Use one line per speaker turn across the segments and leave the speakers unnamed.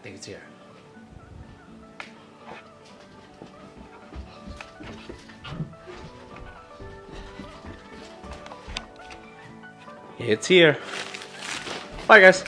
think it's here. It's here. Bye, guys.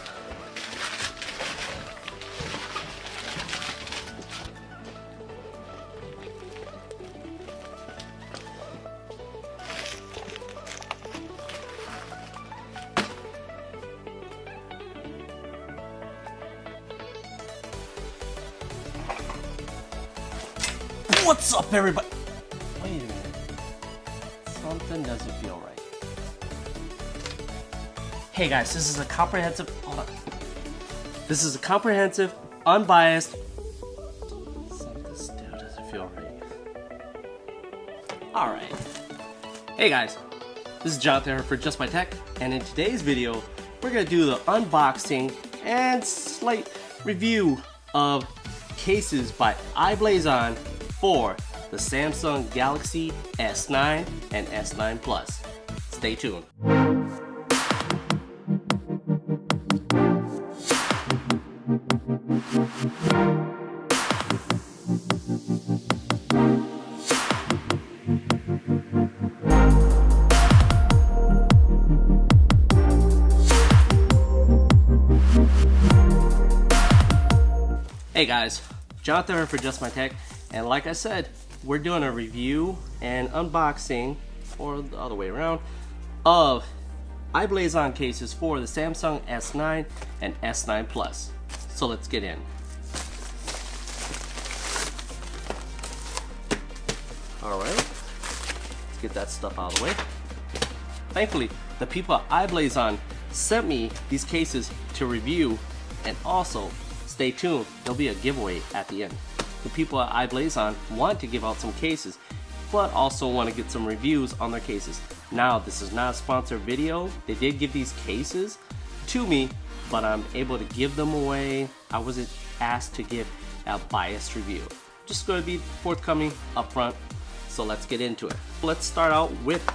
What's up, everybody? Wait a minute. Something doesn't feel right. Hey guys, this is a comprehensive. Hold on. This is a comprehensive, unbiased. Something still doesn't feel right. All right. Hey guys, this is Jonathan here for Just My Tech, and in today's video, we're gonna do the unboxing and slight review of cases by iBlason for the Samsung Galaxy S9 and S9 Plus. Stay tuned. Hey guys, Jonathan here for Just My Tech, and like I said, we're doing a review and unboxing, or the other way around, of iBlason cases for the Samsung S9 and S9 Plus. So let's get in. Alright, let's get that stuff out of the way. Thankfully, the people at iBlason sent me these cases to review, and also stay tuned, there'll be a giveaway at the end. The people at iBlason want to give out some cases, but also want to get some reviews on their cases. Now, this is not a sponsored video. They did give these cases to me, but I'm able to give them away. I wasn't asked to give a biased review. Just going to be forthcoming up front, so let's get into it. Let's start out with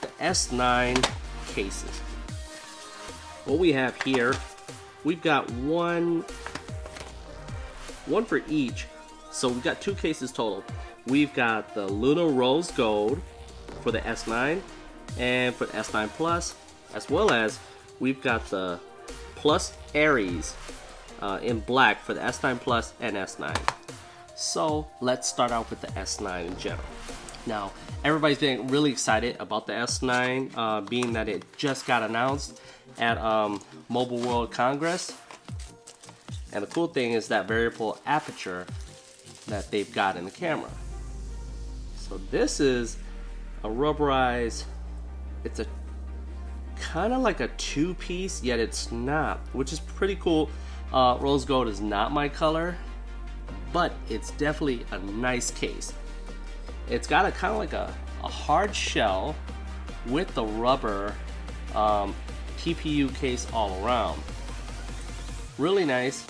the S9 cases. What we have here, we've got one for each, so we've got two cases total. We've got the Luna Rose Gold for the S9 and for the S9 Plus, as well as we've got the Plus Aries in black for the S9 Plus and S9. So let's start out with the S9 in general. Now, everybody's been really excited about the S9, being that it just got announced at Mobile World Congress. And the cool thing is that variable aperture that they've got in the camera. So this is a rubberized, it's a kind of like a two-piece, yet it's not, which is pretty cool. Rose gold is not my color, but it's definitely a nice case. It's got a kind of like a hard shell with the rubber TPU case all around. Really nice.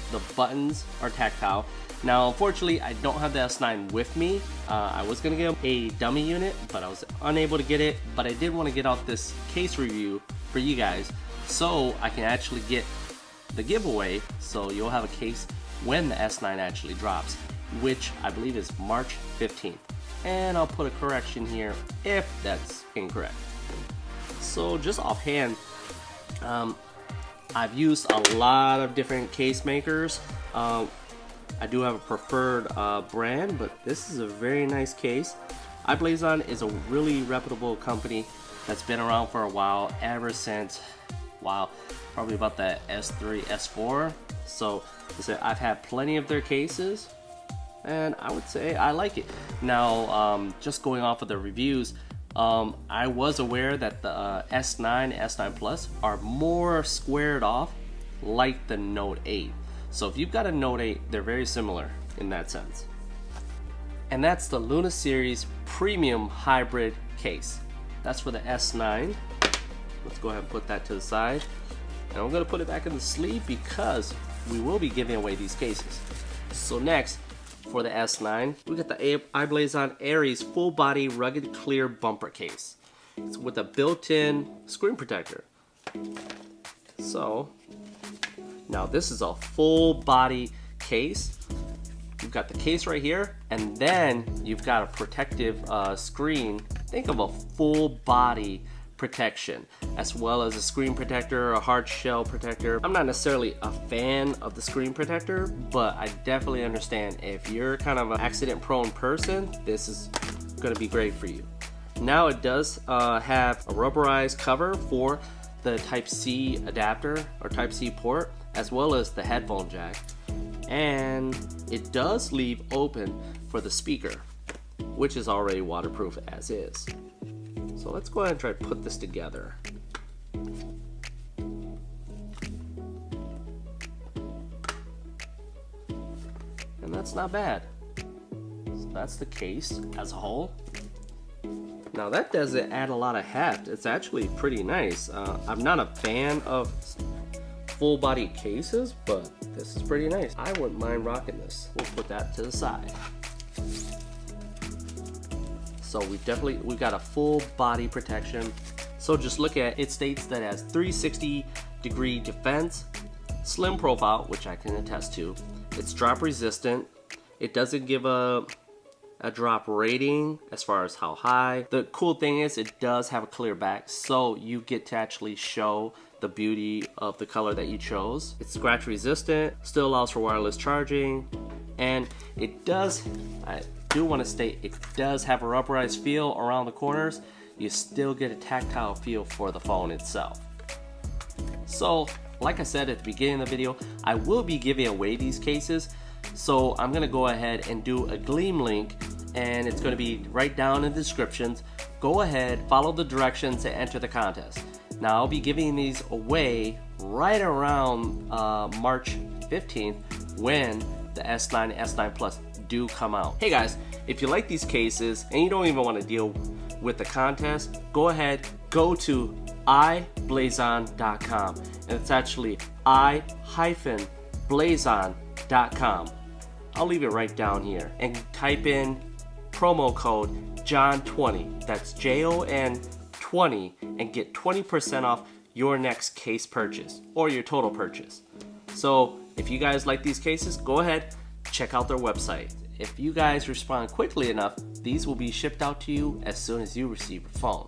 The buttons are tactile. Now, unfortunately, I don't have the S9 with me. I was gonna get a dummy unit, but I was unable to get it. But I did want to get out this case review for you guys, so I can actually get the giveaway. So you'll have a case when the S9 actually drops, which I believe is March 15th. And I'll put a correction here if that's incorrect. So just offhand, I've used a lot of different case makers. I do have a preferred brand, but this is a very nice case. iBlason is a really reputable company that's been around for a while, ever since, wow, probably about the S3, S4. So I've had plenty of their cases, and I would say I like it. Now, just going off of the reviews, I was aware that the S9, S9 Plus are more squared off like the Note 8. So if you've got a Note 8, they're very similar in that sense. And that's the Luna Series Premium Hybrid case. That's for the S9. Let's go ahead and put that to the side. And I'm gonna put it back in the sleeve because we will be giving away these cases. So next, for the S9, we got the iBlason Aries full body rugged clear bumper case. It's with a built-in screen protector. So Now this is a full body case. You've got the case right here, and then you've got a protective screen. Think of a full body protection, as well as a screen protector, a hard shell protector. I'm not necessarily a fan of the screen protector, but I definitely understand if you're kind of an accident prone person, this is going to be great for you. Now it does have a rubberized cover for the Type-C adapter or Type-C port, as well as the headphone jack, and it does leave open for the speaker, which is already waterproof as is. So let's go ahead and try to put this together. And that's not bad. So that's the case as a whole. Now that doesn't add a lot of heft. It's actually pretty nice. I'm not a fan of full body cases, but this is pretty nice. I wouldn't mind rocking this. We'll put that to the side. So we've got a full body protection. So just look at it, states that it has 360-degree defense, slim profile, which I can attest to. It's drop resistant. It doesn't give a drop rating as far as how high. The cool thing is it does have a clear back, so you get to actually show the beauty of the color that you chose. It's scratch resistant, still allows for wireless charging, and it does, I do want to state, it does have a rubberized feel around the corners. You still get a tactile feel for the phone itself. So like I said at the beginning of the video, I will be giving away these cases. So I'm gonna go ahead and do a Gleam link, and it's gonna be right down in the descriptions. Go ahead, follow the directions to enter the contest. Now I'll be giving these away right around March 15th when the S9 and S9 Plus do come out. Hey guys, if you like these cases and you don't even want to deal with the contest, go ahead, go to i-blason.com, and it's actually i-blason.com. I'll leave it right down here, and type in promo code JOHN20, that's JON 20, and get 20% off your next case purchase or your total purchase. So if you guys like these cases, go ahead, check out their website. If you guys respond quickly enough, these will be shipped out to you as soon as you receive a phone.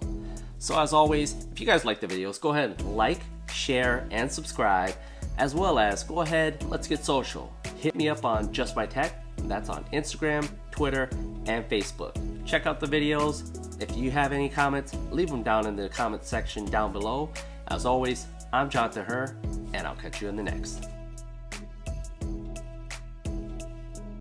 So as always, if you guys like the videos, go ahead and like, share, and subscribe, as well as go ahead, let's get social. Hit me up on Just My Tech, that's on Instagram, Twitter, and Facebook. Check out the videos. If you have any comments, leave them down in the comment section down below. As always, I'm Jonathan Herr, and I'll catch you in the next.